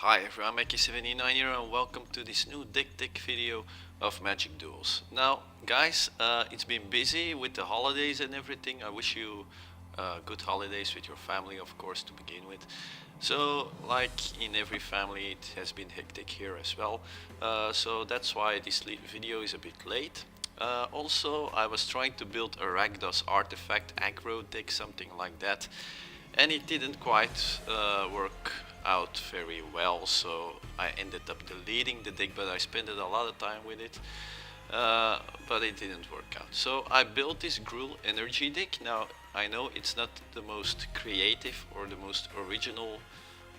Hi everyone, Mackie79 here and welcome to this new deck tech video of Magic Duels. Now guys, it's been busy with the holidays and everything. I wish you good holidays with your family, of course, to begin with. So like in every family, it has been hectic here as well. So that's why this video is a bit late. Also, I was trying to build a Rakdos artifact aggro deck, something like that, and it didn't quite work out very well, so I ended up deleting the deck, but I spent a lot of time with it, but it didn't work out. So I built this Gruul energy deck. Now I know it's not the most creative or the most original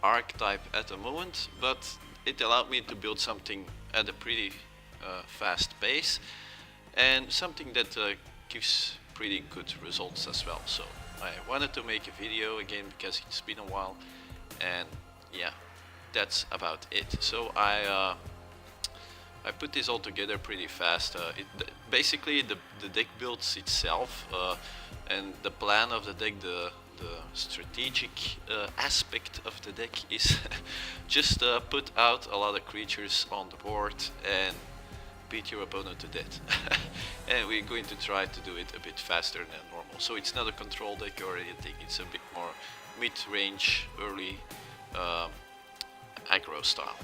archetype at the moment, but it allowed me to build something at a pretty fast pace and something that gives pretty good results as well. So I wanted to make a video again because it's been a while, and yeah, that's about it. So I put this all together pretty fast. Basically the deck builds itself, and the plan of the deck, the strategic aspect of the deck is just put out a lot of creatures on the board and beat your opponent to death. And we're going to try to do it a bit faster than normal. So it's not a control deck or anything, it's a bit more mid-range, early aggro style.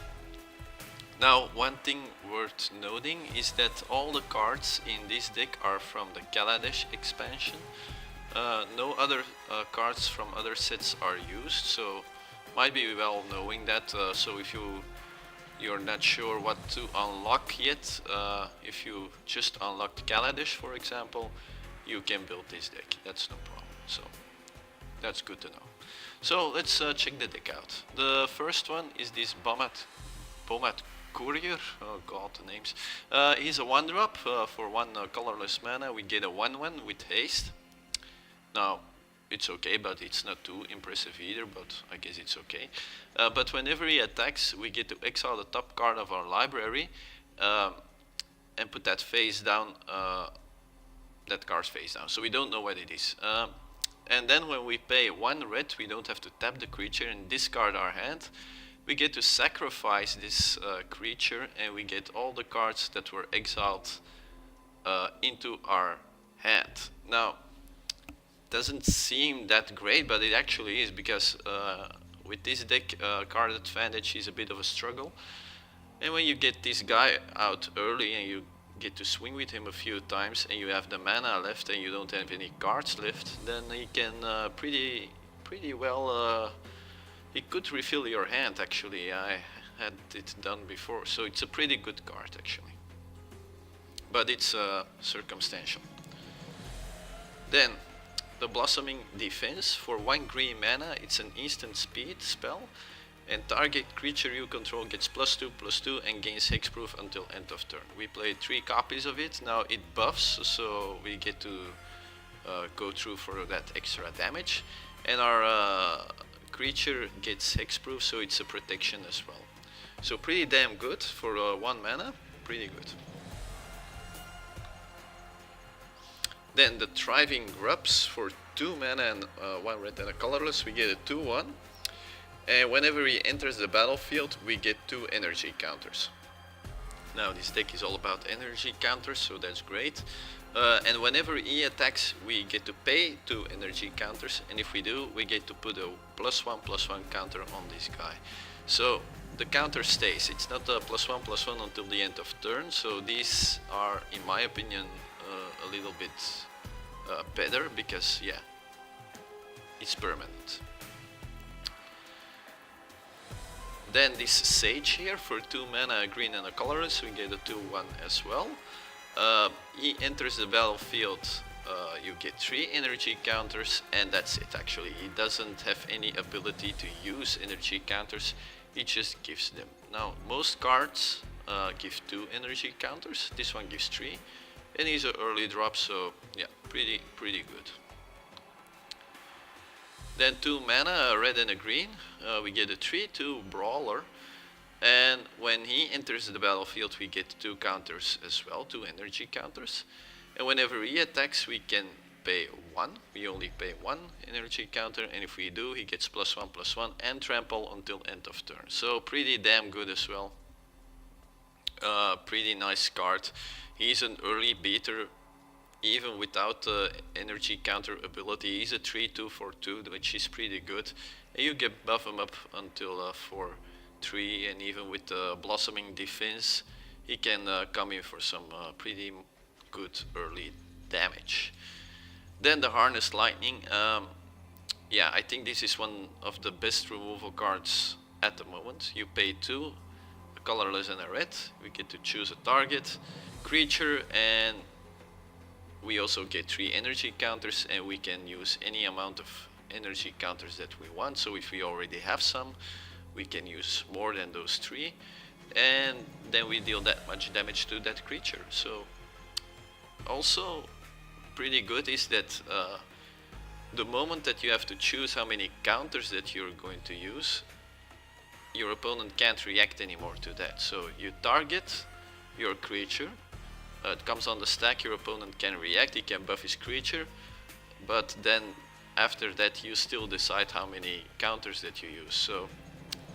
Now, one thing worth noting is that all the cards in this deck are from the Kaladesh expansion. No other cards from other sets are used, so might be well knowing that. So if you're not sure what to unlock yet, if you just unlocked Kaladesh, for example, you can build this deck. That's no problem. So that's good to know. So let's check the deck out. The first one is this Bomat Courier. Oh god, the names. He's a 1-drop for 1 colorless mana. We get a 1/1 with haste. Now it's okay, but it's not too impressive either, but I guess it's okay. But whenever he attacks, we get to exile the top card of our library and put that face down, that card's face down, so we don't know what it is. And then when we pay 1 red, we don't have to tap the creature and discard our hand. We get to sacrifice this creature, and we get all the cards that were exiled into our hand. Now, doesn't seem that great, but it actually is, because with this deck, card advantage is a bit of a struggle. And when you get this guy out early and you get to swing with him a few times and you have the mana left and you don't have any cards left, then he can pretty well, he could refill your hand actually. I had it done before, so it's a pretty good card actually. But it's circumstantial. Then the Blossoming Defense for 1 green mana. It's an instant speed spell, and target creature you control gets +2/+2 and gains hexproof until end of turn. We played 3 copies of it. Now it buffs, so we get to go through for that extra damage, and our creature gets hexproof, so it's a protection as well. So pretty damn good for 1 mana, pretty good. Then the Thriving Grubs for 2 mana and 1 red and a colorless. We get a 2/1, and whenever he enters the battlefield, we get 2 energy counters. Now this deck is all about energy counters, so that's great. And whenever he attacks, we get to pay 2 energy counters, and if we do, we get to put a +1/+1 counter on this guy. So the counter stays. It's not a +1/+1 until the end of turn, so these are, in my opinion, a little bit better, because yeah, it's permanent. Then this Sage here for 2 mana, a green and a colorless. We get a 2/1 as well. He enters the battlefield, you get 3 energy counters, and that's it actually. He doesn't have any ability to use energy counters, he just gives them. Now most cards give 2 energy counters, this one gives 3, and he's an early drop, so yeah, pretty good. Then 2 mana, a red and a green. We get a 3/2 Brawler, and when he enters the battlefield, we get 2 counters as well, 2 energy counters. And whenever he attacks, we can pay 1. We only pay 1 energy counter, and if we do, he gets +1/+1 and trample until end of turn. So pretty damn good as well. Pretty nice card. He's an early beater even without the energy counter ability. He's a 3/2 for 2, which is pretty good. And you get buff him up until 4/3, and even with the blossoming defense, he can come in for some pretty good early damage. Then the Harnessed Lightning. Yeah, I think this is one of the best removal cards at the moment. You pay 2, a colorless and a red. We get to choose a target, creature, and we also get 3 energy counters, and we can use any amount of energy counters that we want. So if we already have some, we can use more than those 3, and then we deal that much damage to that creature. So also pretty good is that the moment that you have to choose how many counters that you're going to use, your opponent can't react anymore to that. So you target your creature, it comes on the stack, your opponent can react, he can buff his creature, but then after that you still decide how many counters that you use. So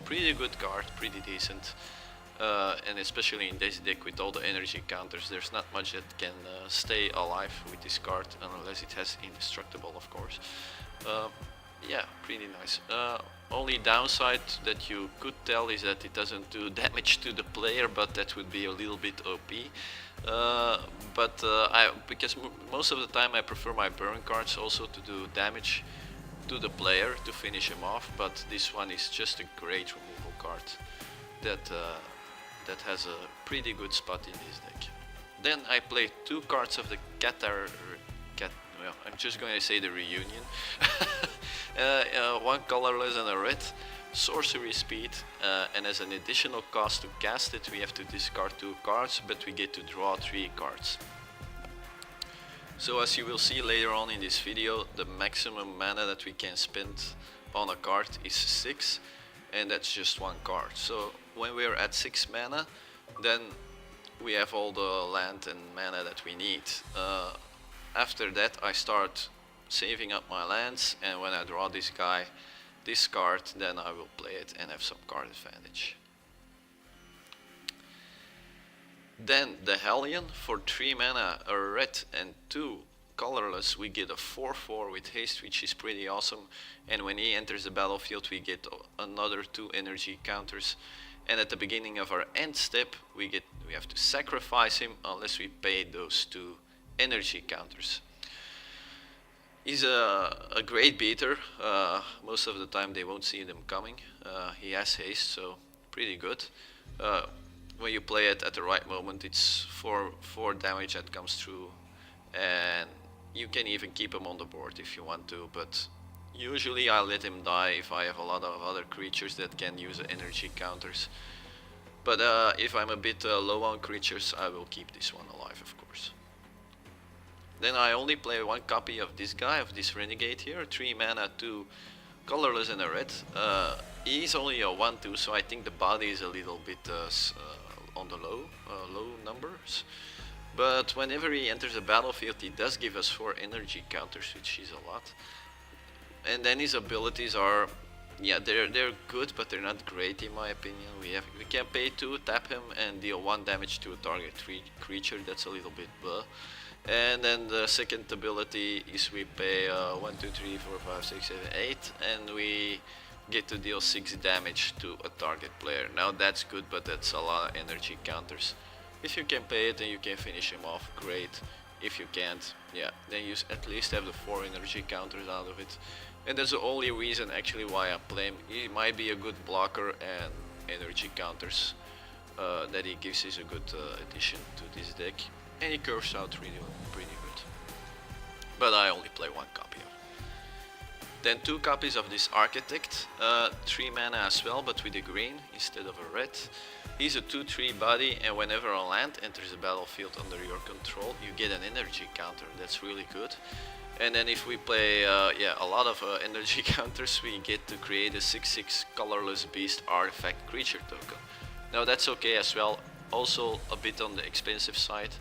pretty good card, pretty decent, and especially in this deck with all the energy counters, there's not much that can stay alive with this card unless it has indestructible, of course. Yeah, pretty nice. Only downside that you could tell is that it doesn't do damage to the player, but that would be a little bit OP. Because most of the time I prefer my burn cards also to do damage to the player to finish him off, but this one is just a great removal card that has a pretty good spot in this deck. Then I play 2 cards of the I'm just going to say the Reunion. 1 colorless and a red, sorcery speed, and as an additional cost to cast it, we have to discard 2 cards, but we get to draw 3 cards. So as you will see later on in this video, the maximum mana that we can spend on a card is 6, and that's just 1 card. So when we're at 6 mana, then we have all the land and mana that we need. After that I start saving up my lands, and when I draw this card, then I will play it and have some card advantage. Then the Hellion, for 3 mana, a red and 2 colorless, we get a 4/4 with haste, which is pretty awesome, and when he enters the battlefield we get another 2 energy counters, and at the beginning of our end step we have to sacrifice him unless we pay those 2 energy counters. He's a great beater. Most of the time they won't see them coming. He has haste, so pretty good. When you play it at the right moment, it's 4 damage that comes through, and you can even keep him on the board if you want to, but usually I let him die if I have a lot of other creatures that can use energy counters. But if I'm a bit low on creatures, I will keep this one alive, of course. Then I only play 1 copy of this guy, of this Renegade here, 3 mana, 2 colorless and a red. He's only a 1/2, so I think the body is a little bit on the low numbers. But whenever he enters the battlefield, he does give us 4 energy counters, which is a lot. And then his abilities are, yeah, they're good, but they're not great in my opinion. We can pay 2, tap him, and deal 1 damage to a target creature. That's a little bit blah. And then the second ability is we pay 1, 2, 3, 4, 5, 6, 7, 8, and we get to deal 6 damage to a target player. Now that's good, but that's a lot of energy counters. If you can pay it and you can finish him off, great. If you can't, yeah, then you at least have the 4 energy counters out of it. And that's the only reason actually why I play him. He might be a good blocker, and energy counters that he gives is a good addition to this deck. And he curves out really pretty good. But I only play 1 copy of it. Then 2 copies of this Architect, 3 mana as well, but with a green instead of a red. He's a 2/3 body, and whenever a land enters the battlefield under your control, you get an energy counter. That's really good. And then if we play a lot of energy counters, we get to create a 6/6 colorless beast artifact creature token. Now that's okay as well, also a bit on the expensive side.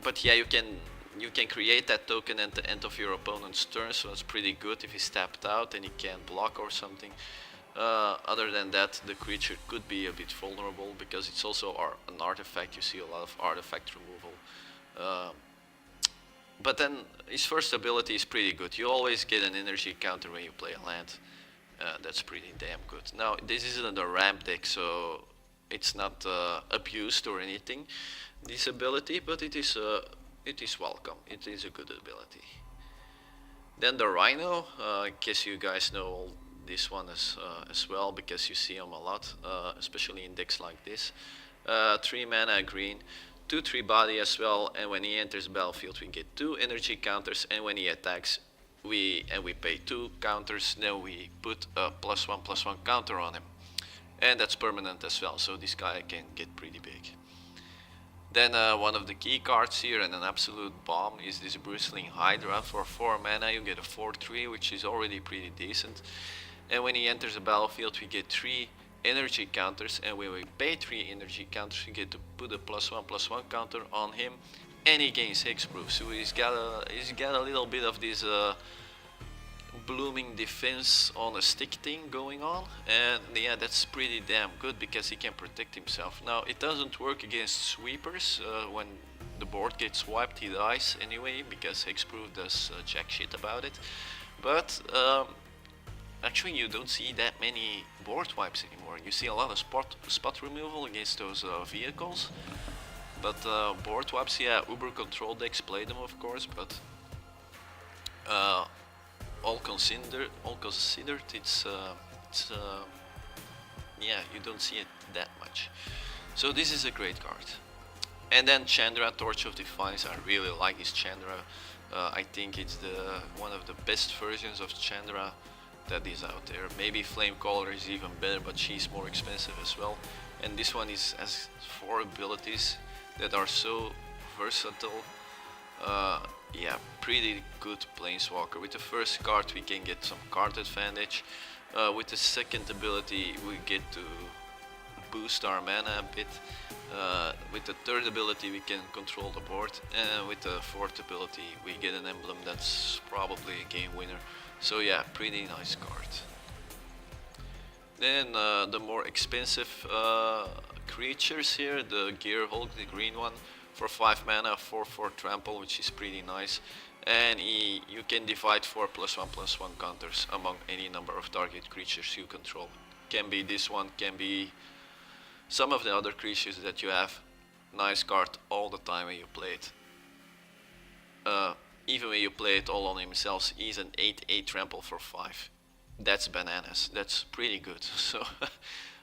But yeah, you can You can create that token at the end of your opponent's turn, so that's pretty good if he's tapped out and he can't block or something. Other than that, the creature could be a bit vulnerable because it's also an artifact. You see a lot of artifact removal. But then his first ability is pretty good. You always get an energy counter when you play a land. That's pretty damn good. Now, this isn't a ramp deck, so it's not abused or anything, this ability, but it is welcome. It is a good ability. Then the Rhino, I guess you guys know this one as well, because you see him a lot, especially in decks like this. 3 mana green, 2/3 body as well, and when he enters the battlefield we get 2 energy counters, and when he attacks we pay 2 counters, then we put a +1/+1 counter on him. And that's permanent as well, so this guy can get pretty big. Then one of the key cards here, and an absolute bomb, is this Bristling Hydra. For 4 mana you get a 4/3, which is already pretty decent. And when he enters the battlefield we get 3 energy counters, and when we pay 3 energy counters we get to put a +1/+1 counter on him, and he gains hexproof. So he's got a little bit of this blooming defense on a stick thing going on, and yeah, that's pretty damn good because he can protect himself. Now it doesn't work against sweepers. When the board gets wiped he dies anyway because hexproof does jack shit about it, but actually you don't see that many board wipes anymore. You see a lot of spot removal against those vehicles, but board wipes, yeah, Uber control decks play them of course, but all considered, it's yeah, you don't see it that much. So this is a great card. And then Chandra, Torch of Defiance. I really like this Chandra. I think it's one of the best versions of Chandra that is out there. Maybe Flamecaller is even better, but she's more expensive as well. And this one has 4 abilities that are so versatile. Yeah, pretty good planeswalker. With the first card we can get some card advantage. With the second ability we get to boost our mana a bit. With the third ability we can control the board, and with the fourth ability we get an emblem that's probably a game winner. So yeah, pretty nice card. Then the more expensive creatures here, the Gearhulk, the green one, for 5 mana, 4/4 trample, which is pretty nice. And you can divide 4 +1/+1 counters among any number of target creatures you control. Can be this one, can be some of the other creatures that you have. Nice card all the time when you play it. Even when you play it all on himself, he's an 8/8 trample for 5. That's bananas. That's pretty good. So,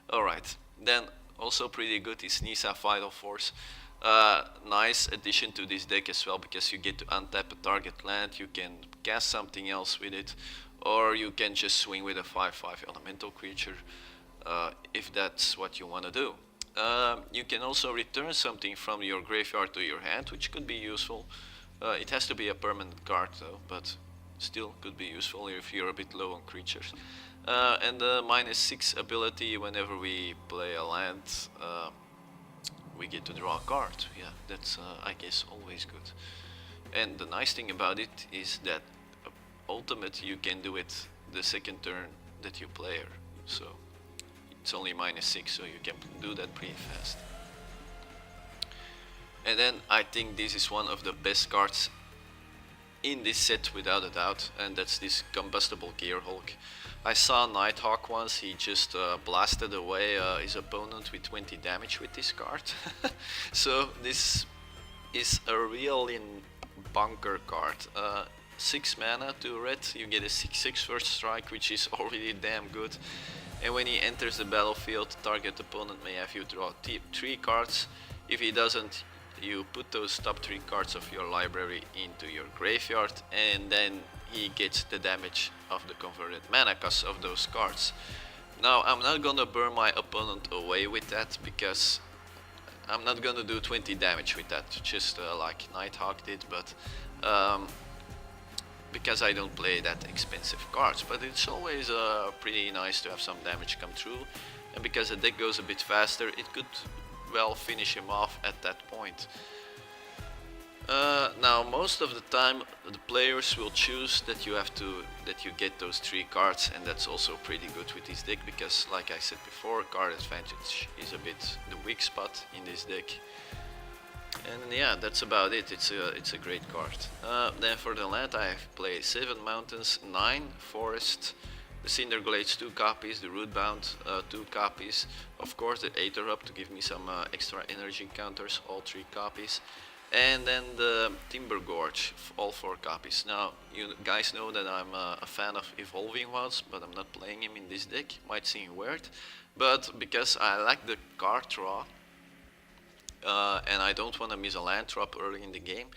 alright. Then also pretty good is Nissa, Vital Force. Nice addition to this deck as well, because you get to untap a target land, you can cast something else with it, or you can just swing with a 5/5 elemental creature if that's what you want to do. You can also return something from your graveyard to your hand, which could be useful. It has to be a permanent card though, but still could be useful if you're a bit low on creatures. And the -6 ability, whenever we play a land, we get to draw a card. Yeah, that's I guess always good. And the nice thing about it is that ultimate you can do it the second turn that you play her. So it's only -6, so you can do that pretty fast. And then I think this is one of the best cards in this set without a doubt, and that's this Combustible Gearhulk. I saw Nighthawk once, he just blasted away his opponent with 20 damage with this card. So this is a really bunker card. 6 mana, 2 red, you get a 6/6 first strike, which is already damn good. And when he enters the battlefield, target opponent may have you draw 3 cards. If he doesn't, you put those top 3 cards of your library into your graveyard, and then he gets the damage of the converted mana cost of those cards. Now I'm not gonna burn my opponent away with that, because I'm not gonna do 20 damage with that, just like Nighthawk did, but because I don't play that expensive cards. But it's always pretty nice to have some damage come through, and because the deck goes a bit faster, it could well finish him off at that point. Now most of the time the players will choose that you get those 3 cards, and that's also pretty good with this deck because, like I said before, card advantage is a bit the weak spot in this deck. And yeah, that's about it. It's a great card. Then for the land I have played 7 mountains, 9 forest, the Cinder Glades 2 copies, the Rootbound 2 copies, of course the Aether Hub to give me some extra energy counters, all 3 copies, and then the Timber Gorge, all 4 copies. Now you guys know that I'm a fan of Evolving Wilds, but I'm not playing him in this deck. Might seem weird, but because I like the card draw, and I don't want to miss a land drop early in the game,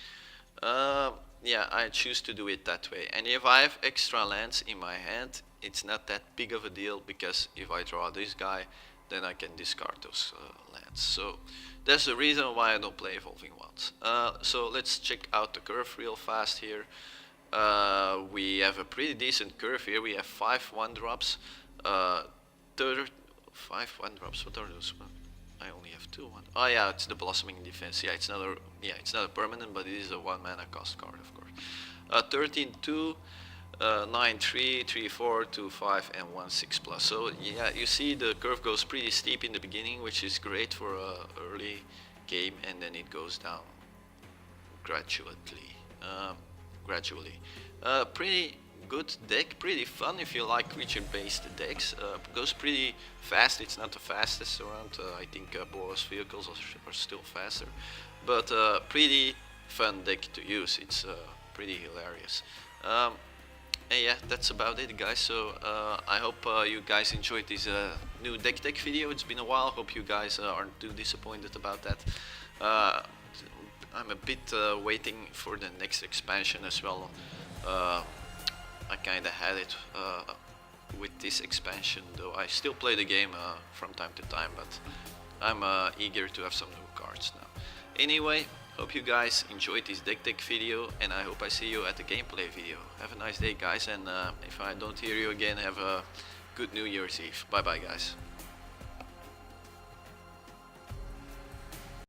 yeah, I choose to do it that way. And if I have extra lands in my hand, it's not that big of a deal, because if I draw this guy, then I can discard those lands. So that's the reason why I don't play Evolving Wilds. So let's check out the curve real fast here. We have a pretty decent curve here. We have 5 1-drops, 5 1-drops. What are those? I only have 2 1. Oh yeah, it's the Blossoming Defense. Yeah, it's not a permanent, but it is a 1 mana cost card, of course. 13-2, 9-3, 3-4, 2-5, and 1-6 plus. So yeah, you see the curve goes pretty steep in the beginning, which is great for a early game, and then it goes down gradually. Pretty good deck, pretty fun if you like creature-based decks. Goes pretty fast. It's not the fastest around. I think Boros vehicles are still faster, but pretty fun deck to use. It's pretty hilarious. And yeah, that's about it, guys. So I hope you guys enjoyed this new deck video. It's been a while. Hope you guys aren't too disappointed about that. I'm a bit waiting for the next expansion as well. I kinda had it with this expansion, though I still play the game from time to time, but I'm eager to have some new cards now. Anyway, hope you guys enjoyed this deck video, and I hope I see you at the gameplay video. Have a nice day, guys, and if I don't hear you again, have a good New Year's Eve. Bye bye, guys.